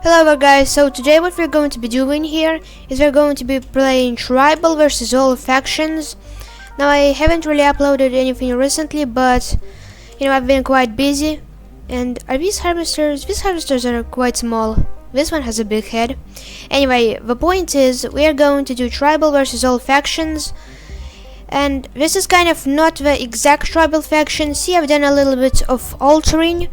Hello there guys, so today what we're going to be doing here is we're going to be playing Tribal versus all factions. Now I haven't really uploaded anything recently, but I've been quite busy. And are these harvesters? These harvesters are quite small. This one has a big head. Anyway, the point is we are going to do Tribal versus all factions. And this is kind of not the exact Tribal faction. See, I've done a little bit of altering.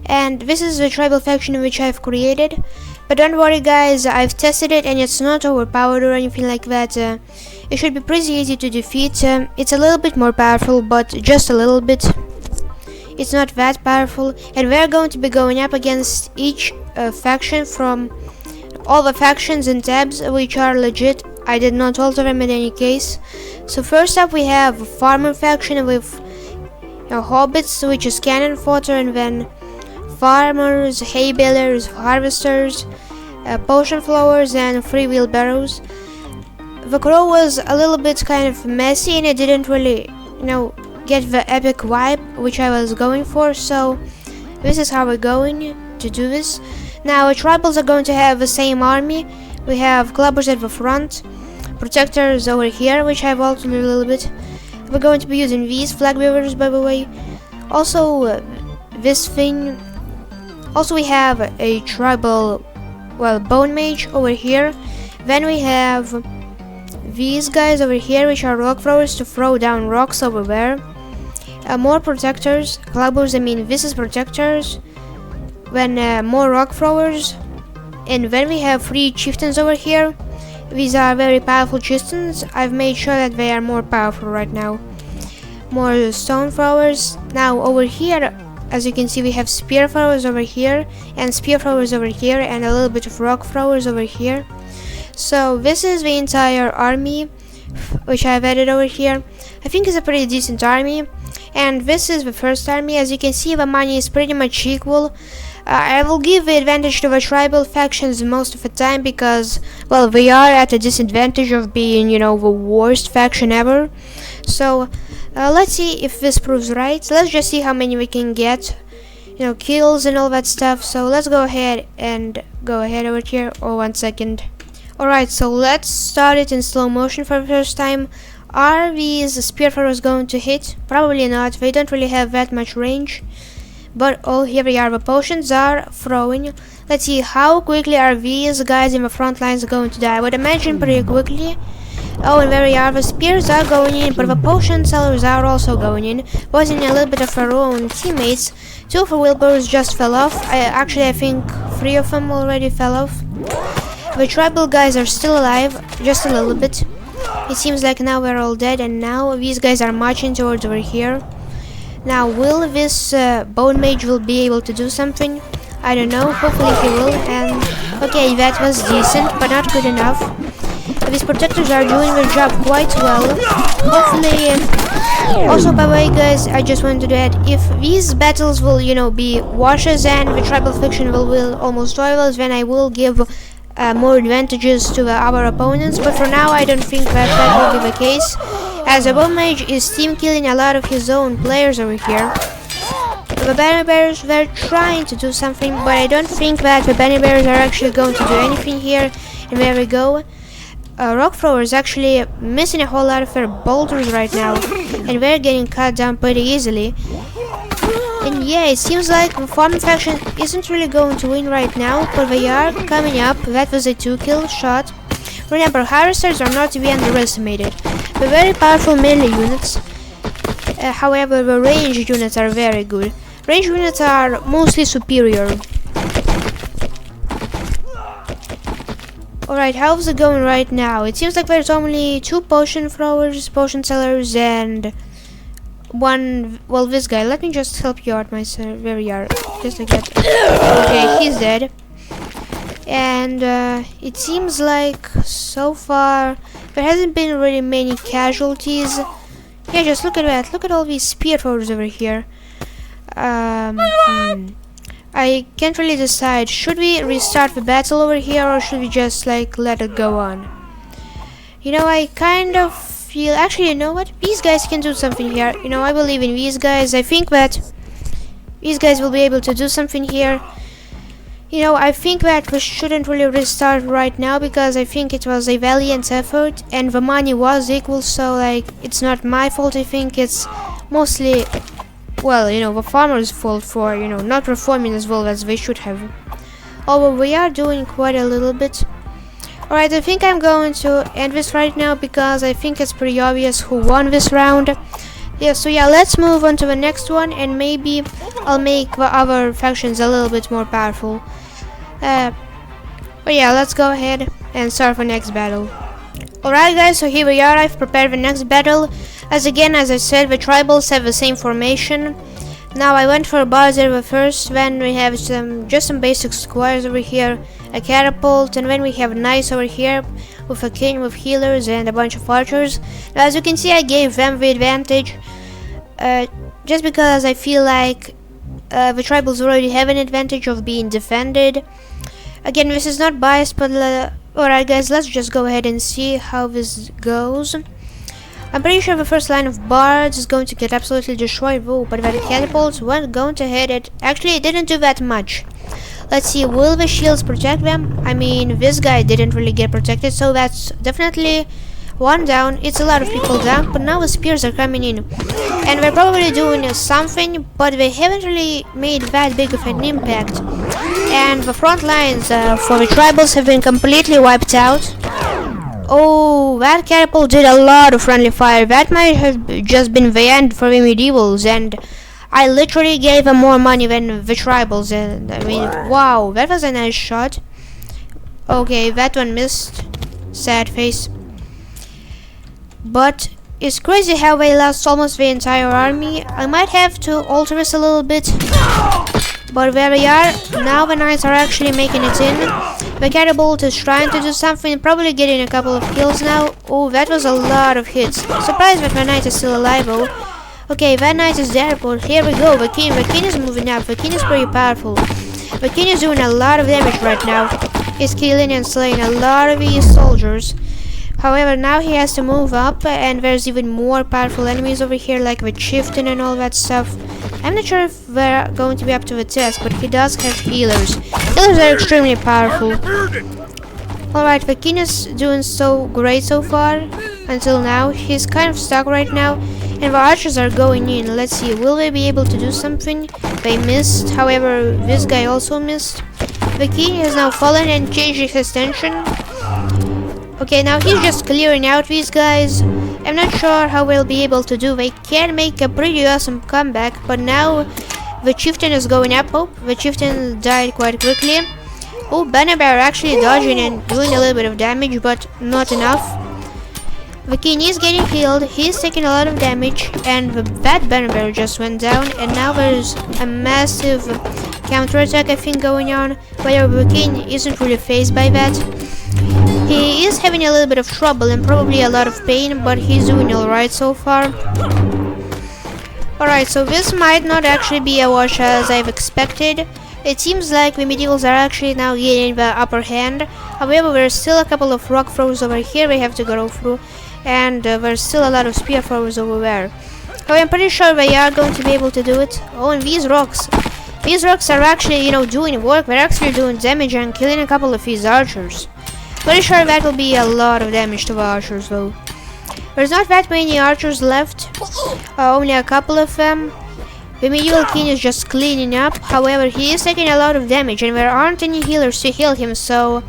And this is the Tribal faction which I've created. But don't worry guys, I've tested it and it's not overpowered or anything like that. It should be pretty easy to defeat. It's a little bit more powerful, but just a little bit. It's not that powerful. And we're going to be going up against each faction from all the factions and tabs which are legit. I did not alter them in any case. So first up we have Farmer faction with hobbits, which is cannon fodder, and then farmers, hay balers, harvesters, potion flowers, and 3 wheelbarrows. The crow was a little bit kind of messy and it didn't really, get the epic vibe which I was going for, so this is how we're going to do this. Now, tribals are going to have the same army. We have clubbers at the front, protectors over here, which I've altered a little bit. We're going to be using these flag bearers, by the way. Also, this thing. Also, we have a tribal, bone mage over here. Then we have these guys over here, which are rock throwers to throw down rocks over there. More protectors, clubbers, this is protectors. Then more rock throwers. And then we have 3 chieftains over here. These are very powerful chieftains. I've made sure that they are more powerful right now. More stone throwers. Now over here, as you can see, we have spear throwers over here, and spear throwers over here, and a little bit of rock throwers over here. So this is the entire army which I've added over here. I think it's a pretty decent army. And this is the first army. As you can see, the money is pretty much equal. I will give the advantage to the tribal factions most of the time because, they are at a disadvantage of being, the worst faction ever. So let's see if this proves right. Let's just see how many we can get, kills and all that stuff. So let's go ahead over here. Oh, 1 second. Alright, so let's start it in slow motion for the first time. Are these spear throwers going to hit? Probably not. They don't really have that much range. But oh, here we are. The potions are throwing. Let's see how quickly are these guys in the front lines going to die. I would imagine pretty quickly. Oh, and there we are. The spears are going in, but the potion sellers are also going in, posing a little bit of our own teammates. 2 of the wheelbarrows just fell off. I think 3 of them already fell off. The tribal guys are still alive, just a little bit. It seems like now we're all dead, and now these guys are marching towards over here. Now, will this bone mage will be able to do something? I don't know. Hopefully he will. And okay, that was decent, but not good enough. These protectors are doing their job quite well. Hopefully. Also, by the way, guys, I just wanted to add, if these battles will, be washes and the tribal faction will almost rivals, then I will give more advantages to our opponents. But for now, I don't think that will be the case, as the bone mage is team killing a lot of his own players over here. The banner bearers were trying to do something, but I don't think that the banner bearers are actually going to do anything here. And there we go. Rock throwers actually missing a whole lot of their boulders right now, and they're getting cut down pretty easily. And yeah, it seems like the farming faction isn't really going to win right now, but they are coming up. That was a 2-kill shot. Remember, harvesters are not to be underestimated. They're very powerful melee units. However, the ranged units are very good. Ranged units are mostly superior. Alright, how's it going right now? It seems like there's only 2 potion throwers, potion sellers, and 1, this guy. Let me just help you out, myself. There we are. Just like that. Okay, he's dead. And it seems like so far there hasn't been really many casualties. Yeah, just look at that. Look at all these spear throwers over here. I can't really decide. Should we restart the battle over here, or should we just let it go on? I kind of feel, actually, you know what? These guys can do something here. I believe in these guys. I think that these guys will be able to do something here. You know, I think that we shouldn't really restart right now because I think it was a valiant effort and the money was equal, so like it's not my fault. I think it's mostly, well, you know, the farmer's fault for, you know, not performing as well as they should have. Although we are doing quite a little bit. Alright, I think I'm going to end this right now because I think it's pretty obvious who won this round. Yeah, so yeah, let's move on to the next one and maybe I'll make the other factions a little bit more powerful. But yeah, let's go ahead and start the next battle. Alright guys, so here we are. I've prepared the next battle. As I said, the tribals have the same formation. Now I went for a barrier first, then we have just some basic squares over here, a catapult, and then we have knights over here with a king with healers and a bunch of archers. Now as you can see, I gave them the advantage just because I feel like the tribals already have an advantage of being defended. Again, this is not biased, but alright guys, let's just go ahead and see how this goes. I'm pretty sure the first line of bards is going to get absolutely destroyed. Whoa, but that catapults went going to hit it. Actually, it didn't do that much. Let's see, will the shields protect them? I mean, this guy didn't really get protected, so that's definitely one down. It's a lot of people down, but now the spears are coming in. And they're probably doing something, but they haven't really made that big of an impact. And the front lines for the tribals have been completely wiped out. Oh, that catapult did a lot of friendly fire. That might have just been the end for the medievals, and I literally gave them more money than the tribals. And I mean, wow, that was a nice shot. Okay, that one missed. Sad face. But it's crazy how they lost almost the entire army. I might have to alter this a little bit. But there we are. Now the knights are actually making it in. The catapult is trying to do something, probably getting a couple of kills now. Oh, that was a lot of hits. Surprised that the knight is still alive. Oh, okay, that knight is there, but here we go. The king is moving up. The king is pretty powerful. The king is doing a lot of damage right now. He's killing and slaying a lot of these soldiers. However, now he has to move up, and there's even more powerful enemies over here, like the chieftain and all that stuff. I'm not sure if they're going to be up to the test, but he does have healers. Healers are extremely powerful. Alright, the king is doing so great so far, until now. He's kind of stuck right now, and the archers are going in. Let's see, will they be able to do something? They missed, however, this guy also missed. The king has now fallen and changed his tension. Okay, now he's just clearing out these guys. I'm not sure how we'll be able to do. They can make a pretty awesome comeback, but now the chieftain is going up. Oh, the chieftain died quite quickly. Oh, Banner Bear actually dodging and doing a little bit of damage, but not enough. The king is getting healed. He's taking a lot of damage, and that Banner Bear just went down. And now there's a massive counterattack, I think, going on, where the king isn't really phased by that. He is having a little bit of trouble and probably a lot of pain, but he's doing alright so far. Alright, so this might not actually be a wash as I've expected. It seems like the medievals are actually now getting the upper hand. However, there's still a couple of rock throws over here we have to go through, and there's still a lot of spear throws over there. However, I'm pretty sure they are going to be able to do it. Oh, and these rocks are actually, you know, doing work. They're actually doing damage and killing a couple of these archers. Pretty sure that will be a lot of damage to the archers though. There's not that many archers left, only a couple of them. The medieval king is just cleaning up, however he is taking a lot of damage and there aren't any healers to heal him, so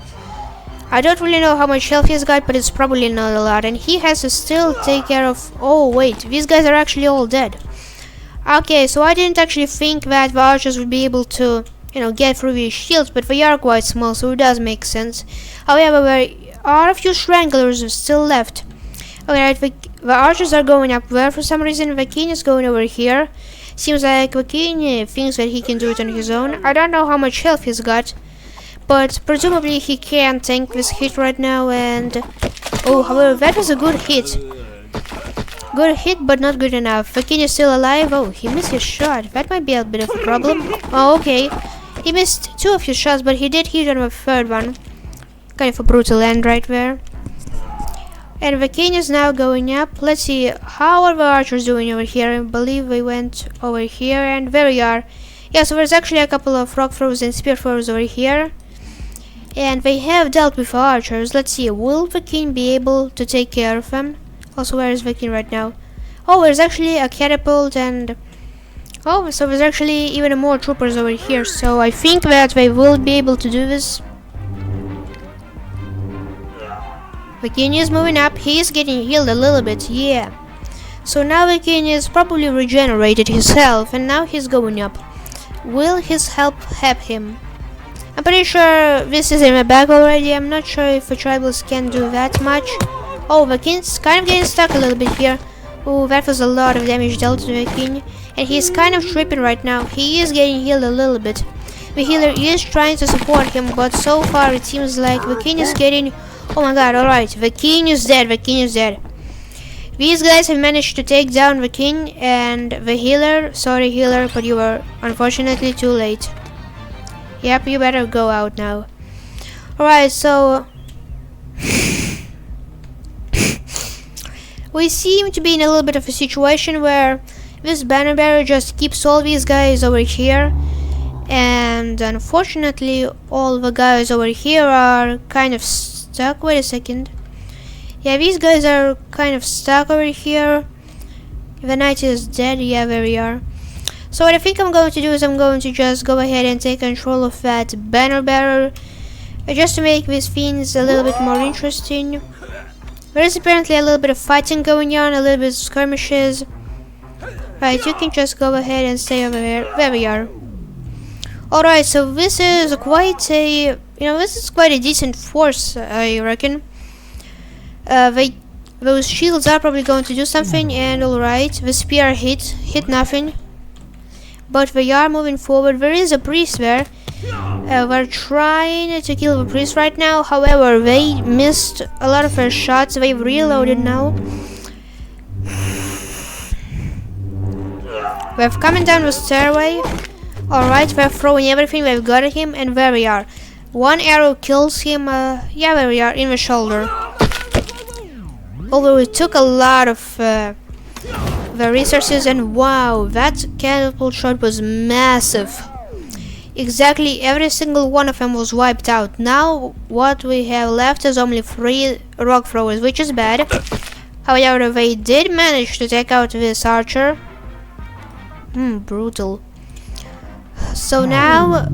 I don't really know how much health he's got, but it's probably not a lot, and he has to still take care of... Oh wait, these guys are actually all dead. Okay, so I didn't actually think that the archers would be able to, you know, get through these shields, but they are quite small, so it does make sense. However, there are a few stranglers still left. Alright, the archers are going up there for some reason. The king is going over here. Seems like the king thinks that he can do it on his own. I don't know how much health he's got, but presumably he can tank this hit right now. And oh, however, that was a good hit. Good hit, but not good enough. The king is still alive. Oh, he missed his shot. That might be a bit of a problem. Oh, okay. He missed two of his shots, but he did hit on the third one. Kind of a brutal end right there. And the king is now going up. Let's see, how are the archers doing over here? I believe we went over here, and there we are. Yeah, so there's actually a couple of rock throwers and spear throwers over here. And they have dealt with archers. Let's see, will the king be able to take care of them? Also, where is the king right now? Oh, there's actually a catapult and... Oh, so there's actually even more troopers over here. So I think that they will be able to do this. The king is moving up. He is getting healed a little bit, yeah. So now the king is probably regenerated his health and now he's going up. Will his help help him? I'm pretty sure this is in the back already. I'm not sure if the tribals can do that much. Oh, the king's kind of getting stuck a little bit here. Oh, that was a lot of damage dealt to the king. And he's kind of tripping right now. He is getting healed a little bit. The healer is trying to support him, but so far it seems like the king is getting... Oh my god, alright. The king is dead. The king is dead. These guys have managed to take down the king and the healer. Sorry, healer, but you were unfortunately too late. Yep, you better go out now. Alright, so... we seem to be in a little bit of a situation where this banner bearer just keeps all these guys over here. And unfortunately, all the guys over here are kind of stuck. Wait a second. Yeah, these guys are kind of stuck over here. The knight is dead. Yeah, there we are. So what I think I'm going to do is I'm going to just go ahead and take control of that banner bearer. Just to make these things a little bit more interesting. There is apparently a little bit of fighting going on, a little bit of skirmishes. Right, you can just go ahead and stay over there. There we are. Alright, so this is quite a... this is quite a decent force, I reckon. Those shields are probably going to do something, and alright, the spear hit nothing. But they are moving forward. There is a priest there. We're trying to kill the priest right now, however, they missed a lot of their shots. They've reloaded now. We're coming down the stairway. Alright, they're throwing everything they've got at him, and there we are. One arrow kills him, yeah, there we are, in the shoulder. Although it took a lot of the resources, and wow, that catapult shot was massive. Exactly every single one of them was wiped out. Now what we have left is only 3 rock throwers, which is bad. However, they did manage to take out this archer. Brutal. So now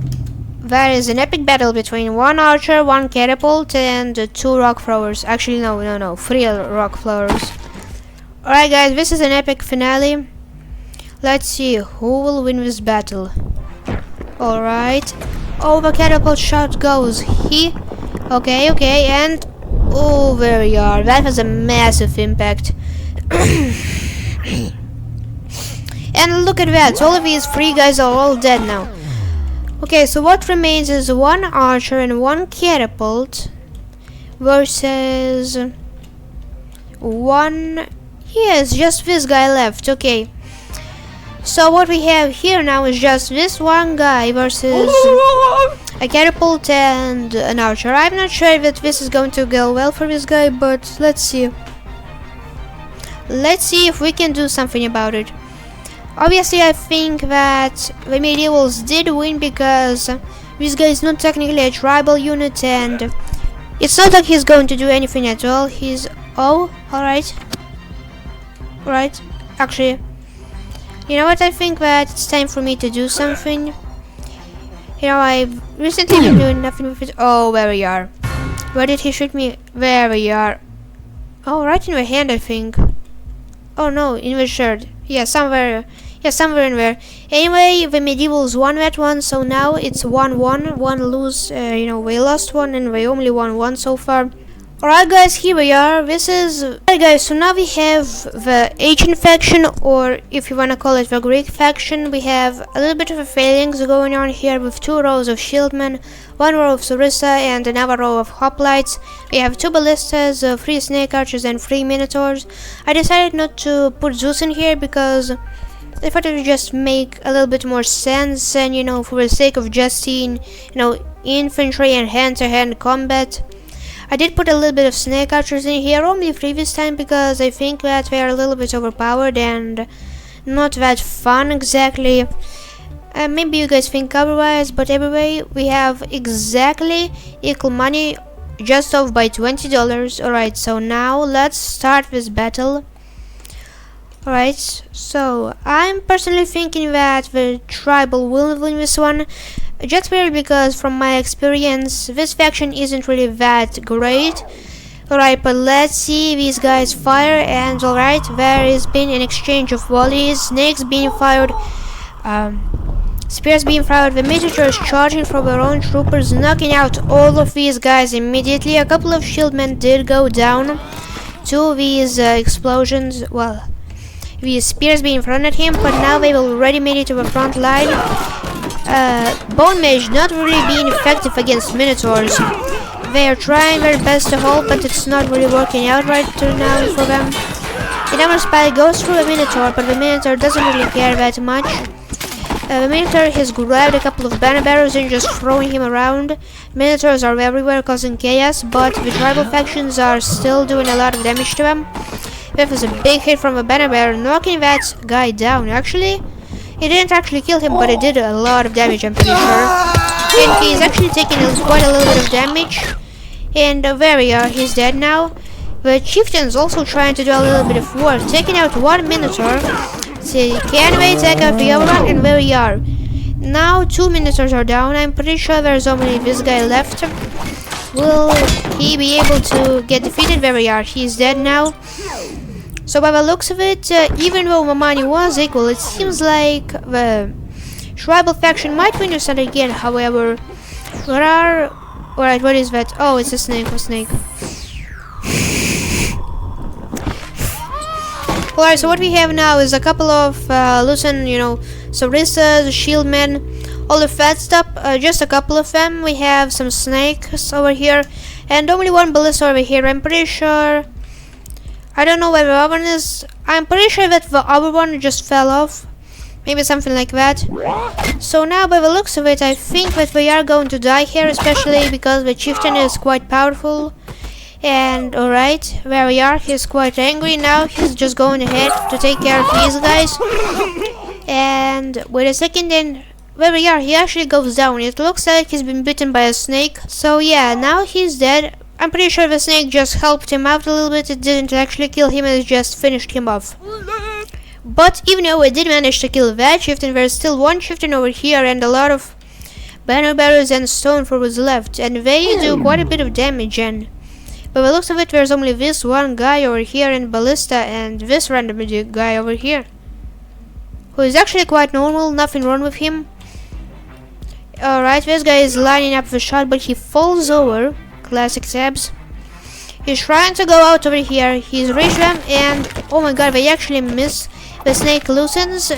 there is an epic battle between 1 archer, 1 catapult, and 2 rock throwers. Actually, no, 3 rock throwers. Alright guys, this is an epic finale. Let's see who will win this battle. Alright. Oh, the catapult shot goes. Okay, and... oh, there we are. That was a massive impact. And look at that. All of these 3 guys are all dead now. Okay, so what remains is 1 archer and 1 catapult versus 1... yes, just this guy left. Okay. So what we have here now is just this 1 guy versus a catapult and an archer. I'm not sure that this is going to go well for this guy, but let's see. Let's see if we can do something about it. Obviously, I think that the medievals did win because this guy is not technically a tribal unit, and it's not like he's going to do anything at all. He's... oh, alright. Alright, actually, you know what, I think that it's time for me to do something. You know, I've recently been doing nothing with it. Oh, there we are. Where did he shoot me? There we are. Oh, right in the hand, I think. Oh no, in the shirt. Yeah, somewhere in there. Anyway, the medievals won that one, so now it's 1-1. 1 lose, they lost 1 and they only won 1 so far. Alright guys, here we are. Alright guys, so now we have the ancient faction, or if you wanna call it the Greek faction. We have a little bit of a phalanx going on here with 2 rows of shieldmen, 1 row of Sarissa and another row of hoplites. We have 2 ballistas, 3 snake archers and 3 minotaurs. I decided not to put Zeus in here because I thought it would just make a little bit more sense, and for the sake of just seeing, infantry and hand-to-hand combat. I did put a little bit of snake archers in here, only 3 this time, because I think that they are a little bit overpowered and not that fun exactly. Maybe you guys think otherwise, but anyway, we have exactly equal money, just off by $20. Alright, so now let's start this battle. Alright, so I'm personally thinking that the tribal will win this one. Just really because from my experience, this faction isn't really that great. Alright, but let's see these guys fire, and alright, there has been an exchange of volleys, snakes being fired, spears being fired. The military is charging from their own troopers, knocking out all of these guys immediately. A couple of shieldmen did go down to these explosions, well, these spears being thrown at him, but now they've already made it to the front line. Bone Mage not really being effective against Minotaurs. They are trying their best to hold, but it's not really working out right now for them. Another spy goes through a Minotaur, but the Minotaur doesn't really care that much. The Minotaur has grabbed a couple of banner bearers and just throwing him around. Minotaurs are everywhere causing chaos, but the tribal factions are still doing a lot of damage to them. That was a big hit from a banner bearer, knocking that guy down. Actually, it didn't actually kill him, but it did a lot of damage, I'm pretty sure. And he's actually taking quite a little bit of damage. And there we are, he's dead now. The chieftain's also trying to do a little bit of work, taking out one Minotaur. So can we take out the other one? And there we are. Now 2 Minotaurs are down. I'm pretty sure there's only this guy left. Will he be able to get defeated? There we are, he's dead now. So by the looks of it, even though the money was equal, it seems like the tribal faction might win this again. However, there are... Alright, what is that? Oh, it's a snake. Alright, so what we have now is a couple of loosened, Sarissas, shieldmen, all of that stuff. Just a couple of them. We have some snakes over here, and only one ballista over here. I'm pretty sure... I don't know where the other one is. I'm pretty sure that the other one just fell off. Maybe something like that. So now by the looks of it, I think that we are going to die here, especially because the chieftain is quite powerful. And alright, there we are. He's quite angry now. He's just going ahead to take care of these guys. And wait a second, and there we are. He actually goes down. It looks like he's been bitten by a snake. So yeah, now he's dead. I'm pretty sure the snake just helped him out a little bit. It didn't actually kill him, it just finished him off. But even though I did manage to kill that chieftain, there's still one chieftain over here and a lot of banner bearers and stone throwers left. And they do quite a bit of damage, and by the looks of it, there's only this one guy over here and ballista and this random guy over here, who is actually quite normal, nothing wrong with him. Alright, this guy is lining up the shot, but he falls over. Classic tabs. He's trying to go out over here. He's reached them, and oh my god, they actually miss. The snake loosens.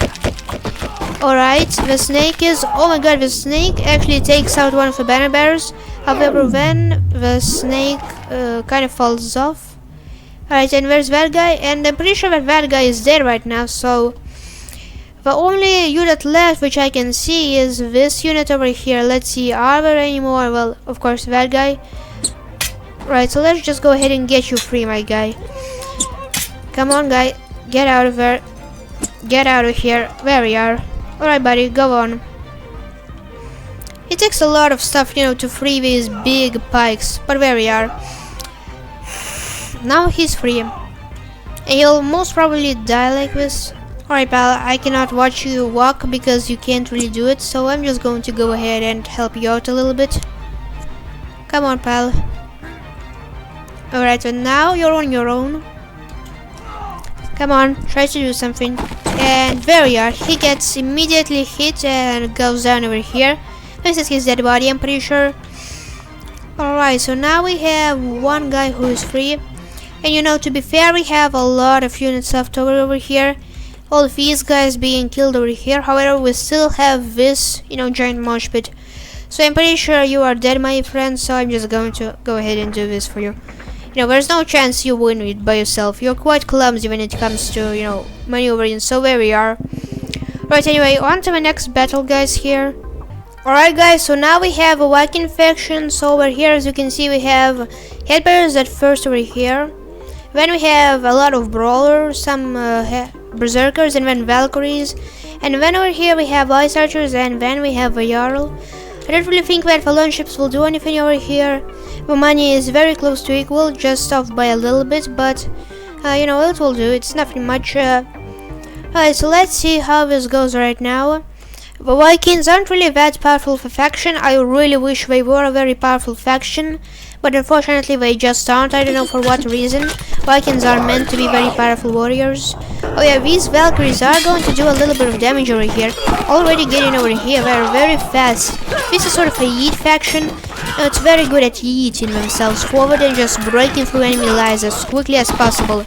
Alright, the snake is... Oh my god, the snake actually takes out one of the banner bearers. However, then the snake kind of falls off. Alright, and there's that guy, and I'm pretty sure that guy is dead right now, so... The only unit left which I can see is this unit over here. Let's see, are there any more? Well, of course, that guy. Right, so let's just go ahead and get you free, my guy. Come on, guy. Get out of there. Get out of here. There we are. Alright, buddy, go on. It takes a lot of stuff, to free these big pikes. But there we are. Now he's free. And he'll most probably die like this. Alright, pal, I cannot watch you walk because you can't really do it. So I'm just going to go ahead and help you out a little bit. Come on, pal. Alright, so now you're on your own. Come on, try to do something. And there we are. He gets immediately hit and goes down over here. This is his dead body, I'm pretty sure. Alright, so now we have one guy who is free. And to be fair, we have a lot of units left over here. All of these guys being killed over here. However, we still have this, giant mosh pit. So I'm pretty sure you are dead, my friend. So I'm just going to go ahead and do this for you. There's no chance you win it by yourself. You're quite clumsy when it comes to, maneuvering. So there we are. Right, anyway, on to the next battle, guys, here. Alright, guys, so now we have a Viking faction. So over here, as you can see, we have headbearers at first over here. Then we have a lot of brawlers, some berserkers, and then Valkyries. And then over here we have ice archers, and then we have a Jarl. I don't really think that the launch ships will do anything over here. The money is very close to equal, just off by a little bit, but you know, it will do. It's nothing much. Alright, so let's see how this goes right now. The Vikings aren't really that powerful of a faction. I really wish they were a very powerful faction, but unfortunately they just aren't. I don't know for what reason. Vikings are meant to be very powerful warriors. Oh yeah, these Valkyries are going to do a little bit of damage over here. Already getting over here, they're very fast. This is sort of a yeet faction. It's very good at yeeting themselves forward and just breaking through enemy lines as quickly as possible.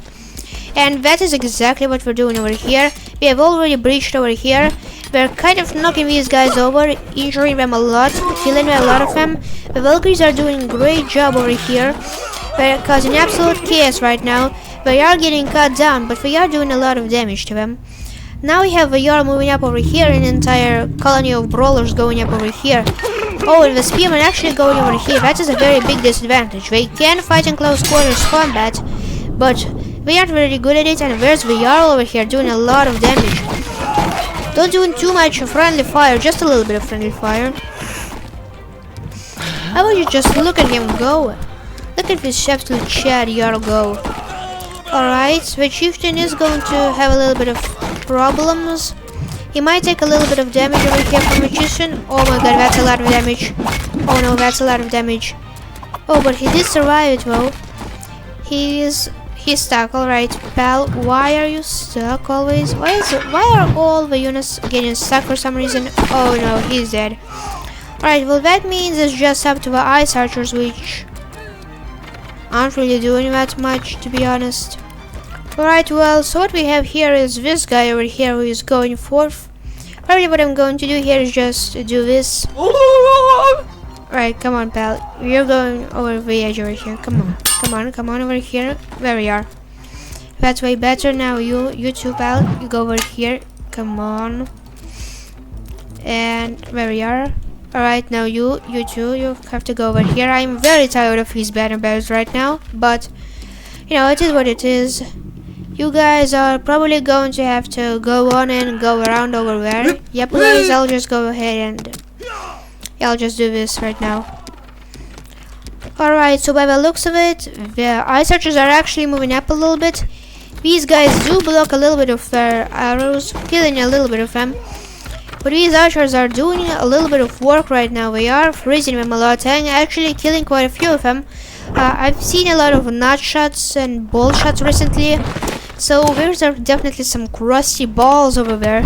And that is exactly what we're doing over here. We have already breached over here. We're kind of knocking these guys over, injuring them a lot, killing a lot of them. The Valkyries are doing a great job over here. They're causing absolute chaos right now. They are getting cut down, but we are doing a lot of damage to them. Now we have a Jarl moving up over here, an entire colony of brawlers going up over here. Oh, and the spearmen actually going over here. That is a very big disadvantage. They can fight in close quarters combat, but they aren't very good at it, and there's the Jarl over here doing a lot of damage. Don't do too much friendly fire, just a little bit of friendly fire. How about you just look at him go? Look at this absolute Chad Jarl go. Alright, the chieftain is going to have a little bit of problems. He might take a little bit of damage over here from the chieftain. Oh my god, that's a lot of damage. Oh no, that's a lot of damage. Oh, but he did survive it though. He's stuck. Alright, pal, why are you stuck always? Why are all the units getting stuck for some reason? Oh no, he's dead. Alright, well that means it's just up to the ice archers, which aren't really doing that much, to be honest. Alright, well, so what we have here is this guy over here who is going forth. Probably what I'm going to do here is just do this. Alright, come on, pal. You're going over the edge over here. Come on over here. There we are. That's way better. Now you too, pal. You go over here. Come on. And there we are. Alright, now you too. You have to go over here. I'm very tired of these banner bears right now, but you know, it is what it is. You guys are probably going to have to go on and go around over there. Yep, guys, I'll just go ahead and I'll just do this right now. Alright, so by the looks of it, the ice archers are actually moving up a little bit. These guys do block a little bit of their arrows, killing a little bit of them. But these archers are doing a little bit of work right now. We are freezing them a lot and actually killing quite a few of them. I've seen a lot of nut shots and ball shots recently. So there's definitely some crusty balls over there.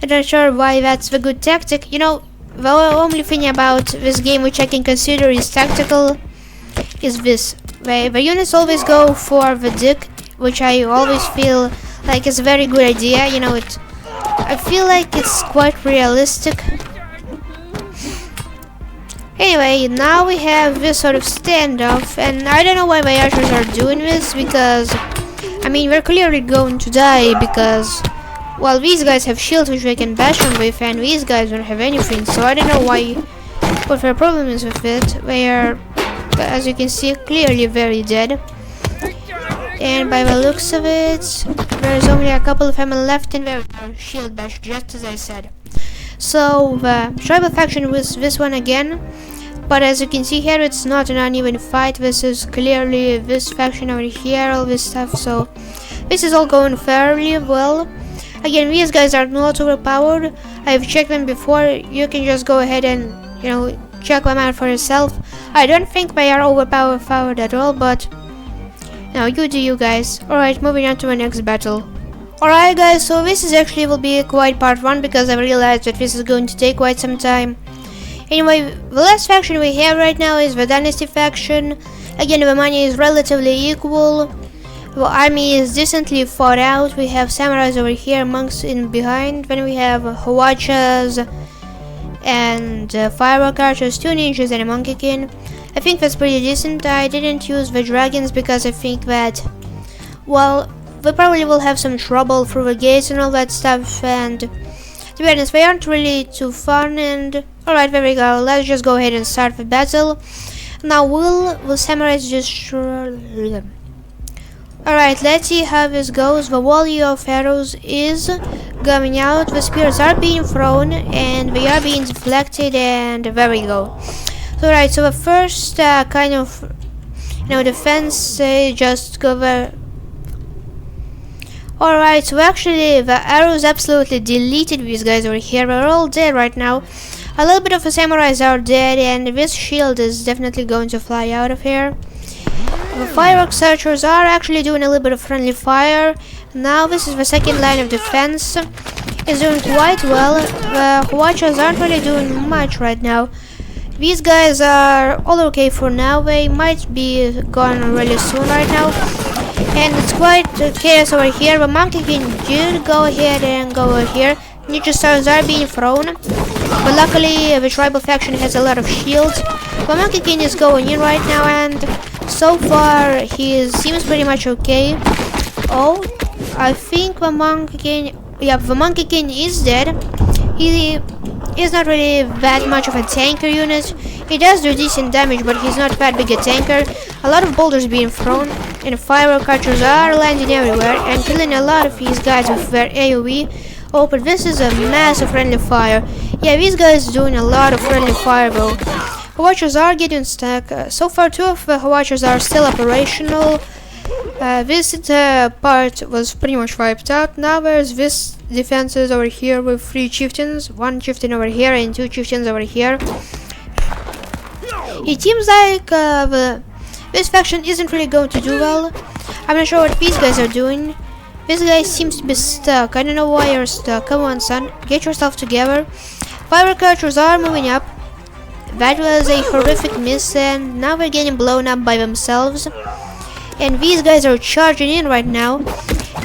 I'm not sure why that's the good tactic. You know, the only thing about this game which I can consider is tactical is this. The units always go for the dick, which I always feel like is a very good idea. You know, I feel like it's quite realistic. Anyway, now we have this sort of standoff, and I don't know why my archers are doing this, because I mean, we're clearly going to die because, well, these guys have shields which they can bash on with, and these guys don't have anything, so I don't know what their problem is with it. They are, as you can see, clearly very dead. And by the looks of it, there's only a couple of them left in their shield bash, just as I said. So, the tribal faction was this one again. But as you can see here, it's not an uneven fight. This is clearly this faction over here, all this stuff. So this is all going fairly well. Again, these guys are not overpowered. I've checked them before. You can just go ahead and, you know, check them out for yourself. I don't think they are overpowered at all, but now you do you guys. Alright, moving on to the next battle. Alright guys, so this is actually will be quite part 1 because I realized that this is going to take quite some time. Anyway, the last faction we have right now is the Dynasty faction. Again, the money is relatively equal. The army is decently fought out. We have samurais over here, monks in behind. Then we have Hawachas and firework archers, 2 ninjas and a monkey king. I think that's pretty decent. I didn't use the dragons because I think that, well, we probably will have some trouble through the gates and all that stuff, and to be honest, they aren't really too fun. And alright, there we go. Let's just go ahead and start the battle. Now, will the samurais just Alright, let's see how this goes. The volley of arrows is coming out, the spears are being thrown, and they are being deflected, and there we go. So right, so the first kind of, defense just cover. Alright, so actually the arrows absolutely deleted these guys over here. They're all dead right now. A little bit of the samurais are dead, and this shield is definitely going to fly out of here. The fireworks searchers are actually doing a little bit of friendly fire. Now this is the second line of defense. It's doing quite well. The watchers aren't really doing much right now. These guys are all okay for now. They might be gone really soon right now. And it's quite chaos over here. The Monkey King did go ahead and go over here. Ninja stars are being thrown. But luckily the tribal faction has a lot of shields. The Monkey King is going in right now, and so far he seems pretty much okay. Oh, I think the Monkey King, the Monkey King is dead. He is not really that much of a tanker unit. He does do decent damage, but he's not that big a tanker. A lot of boulders being thrown, and firework archers are landing everywhere and killing a lot of these guys with their AoE. Oh, but this is a massive friendly fire. Yeah, these guys doing a lot of friendly fire though. Watchers are getting stuck. So far, 2 of the watchers are still operational. This part was pretty much wiped out. Now there's this defenses over here with 3 chieftains, 1 chieftain over here and 2 chieftains over here. It seems like this faction isn't really going to do well. I'm not sure what these guys are doing. This guy seems to be stuck. I don't know why you're stuck. Come on, son, get yourself together. Firework archers are moving up. That was a horrific miss, and now they're getting blown up by themselves. And these guys are charging in right now.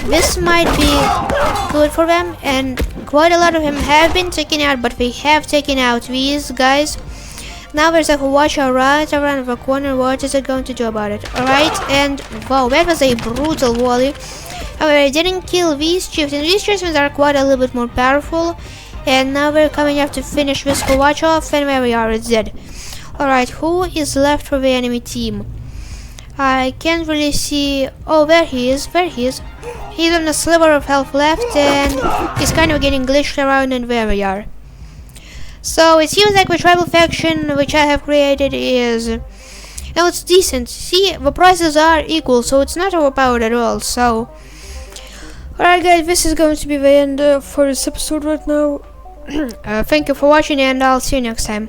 This might be good for them, and quite a lot of them have been taken out, but they have taken out these guys. Now there's a watcher right around the corner. What is it going to do about it? Alright, and wow, that was a brutal volley. However, I didn't kill these chieftains. These chieftains are quite a little bit more powerful. And now we're coming up to finish this watch off, and where we are, it's dead. Alright, who is left for the enemy team? I can't really see. Oh, there he is, there he is. He's on a sliver of health left, and he's kind of getting glitched around, and there we are. So it seems like the tribal faction which I have created is, now it's decent. See, the prices are equal, so it's not overpowered at all. So alright guys, this is going to be the end for this episode right now. Thank you for watching, and I'll see you next time.